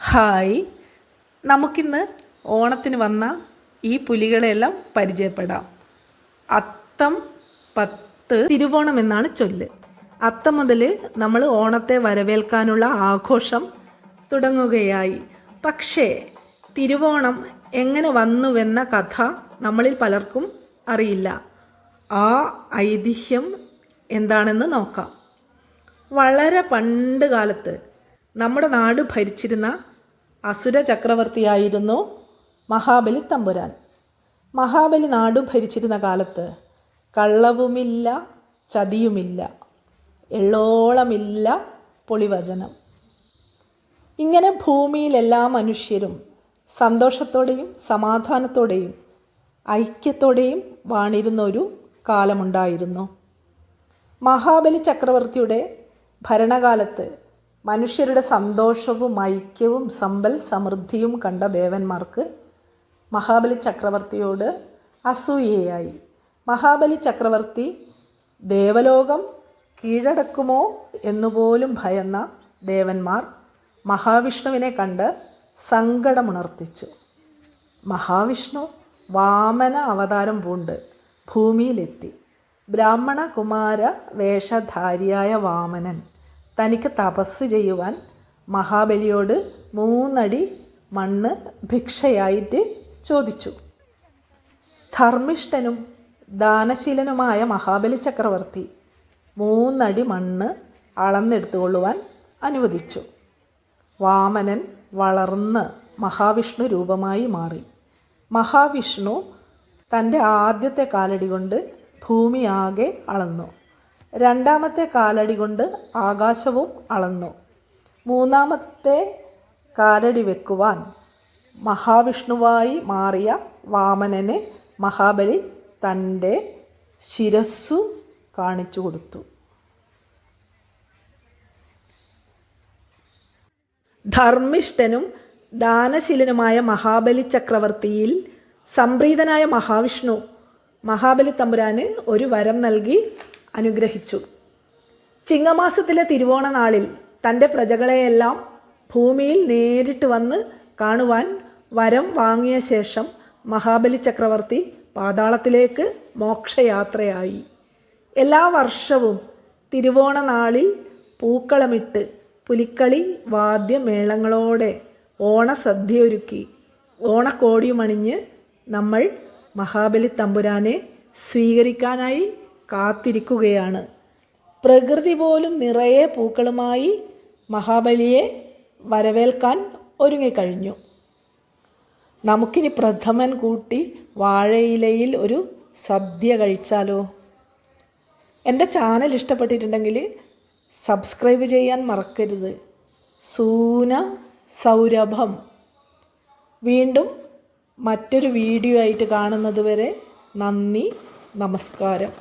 Hi, നമുക്കിന്ന് ഓണത്തിന് വന്ന ഈ പുലികളെല്ലാം പരിചയപ്പെടാം. അത്തം 10 തിരുവോണം എന്നാണ് ചൊല്ല്. അത്തം മുതൽ നമ്മൾ ഓണത്തെ വരവേൽക്കാനുള്ള ആഘോഷം തുടങ്ങുകയായി. പക്ഷേ തിരുവോണം എങ്ങനെ വന്നുവെന്ന കഥ നമ്മളിൽ പലർക്കും അറിയില്ല. ആ ഐതിഹ്യം എന്താണെന്ന് നോക്കാം. വളരെ പണ്ട് കാലത്ത് നമ്മുടെ നാട് ഭരിച്ചിരുന്ന അസുര ചക്രവർത്തിയായിരുന്നു മഹാബലി തമ്പുരാൻ. മഹാബലി നാടു ഭരിച്ചിരുന്ന കാലത്ത് കള്ളവുമില്ല, ചതിയുമില്ല, എള്ളോളമില്ല പൊളിവചനം. ഇങ്ങനെ ഭൂമിയിൽ എല്ലാ മനുഷ്യരും സന്തോഷത്തോടെയും സമാധാനത്തോടെയും ഐക്യത്തോടെയും വാണിരുന്ന ഒരു കാലമുണ്ടായിരുന്നു. മഹാബലി ചക്രവർത്തിയുടെ ഭരണകാലത്ത് മനുഷ്യരുടെ സന്തോഷവും ഐക്യവും സമ്പൽ സമൃദ്ധിയും കണ്ട ദേവന്മാർക്ക് മഹാബലി ചക്രവർത്തിയോട് അസൂയയായി. മഹാബലി ചക്രവർത്തി ദേവലോകം കീഴടക്കുമോ എന്നുപോലും ഭയന്ന ദേവന്മാർ മഹാവിഷ്ണുവിനെ കണ്ട് സങ്കടമുണർത്തിച്ചു. മഹാവിഷ്ണു വാമന അവതാരം പൂണ്ട് ഭൂമിയിലെത്തി. ബ്രാഹ്മണ കുമാര വേഷധാരിയായ വാമനൻ തനിക്ക് തപസ് ചെയ്യുവാൻ മഹാബലിയോട് 3 അടി മണ്ണ് ഭിക്ഷയായിട്ട് ചോദിച്ചു. ധർമ്മിഷ്ഠനും ദാനശീലനുമായ മഹാബലി ചക്രവർത്തി 3 അടി മണ്ണ് അളന്നെടുത്തുകൊള്ളുവാൻ അനുവദിച്ചു. വാമനൻ വളർന്ന് മഹാവിഷ്ണു രൂപമായി മാറി. മഹാവിഷ്ണു തൻ്റെ ആദ്യത്തെ കാലടി കൊണ്ട് ഭൂമി ആകെ അളന്നു. രണ്ടാമത്തെ കാലടി കൊണ്ട് ആകാശവും അളന്നു. മൂന്നാമത്തെ കാലടി വെക്കുവാൻ മഹാവിഷ്ണുവായി മാറിയ വാമനന് മഹാബലി തൻ്റെ ശിരസ്സു കാണിച്ചു കൊടുത്തു. ധർമ്മിഷ്ഠനും ദാനശീലനുമായ മഹാബലി ചക്രവർത്തിയിൽ സംപ്രീതനായ മഹാവിഷ്ണു മഹാബലി തമ്പുരാന് ഒരു വരം നൽകി അനുഗ്രഹിച്ചു. ചിങ്ങമാസത്തിലെ തിരുവോണ നാളിൽ തൻ്റെ പ്രജകളെയെല്ലാം ഭൂമിയിൽ നേരിട്ട് വന്ന് കാണുവാൻ വരം വാങ്ങിയ ശേഷം മഹാബലി ചക്രവർത്തി പാതാളത്തിലേക്ക് മോക്ഷയാത്രയായി. എല്ലാ വർഷവും തിരുവോണ നാളിൽ പൂക്കളമിട്ട് പുലിക്കളി വാദ്യമേളങ്ങളോടെ ഓണസദ്യയൊരുക്കി ഓണക്കോടിയുമണിഞ്ഞ് നമ്മൾ മഹാബലി തമ്പുരാനെ സ്വീകരിക്കാനായി കാത്തിരിക്കുകയാണ്. പ്രകൃതി പോലും നിറയെ പൂക്കളുമായി മഹാബലിയെ വരവേൽക്കാൻ ഒരുങ്ങിക്കഴിഞ്ഞു. നമുക്കിനി പ്രഥമൻ കൂട്ടി വാഴയിലയിൽ ഒരു സദ്യ കഴിച്ചാലോ? എൻ്റെ ചാനൽ ഇഷ്ടപ്പെട്ടിട്ടുണ്ടെങ്കിൽ സബ്സ്ക്രൈബ് ചെയ്യാൻ മറക്കരുത്. സൂന സൗരഭം. വീണ്ടും മറ്റൊരു വീഡിയോ ആയിട്ട് കാണുന്നത് വരെ നന്ദി, നമസ്കാരം.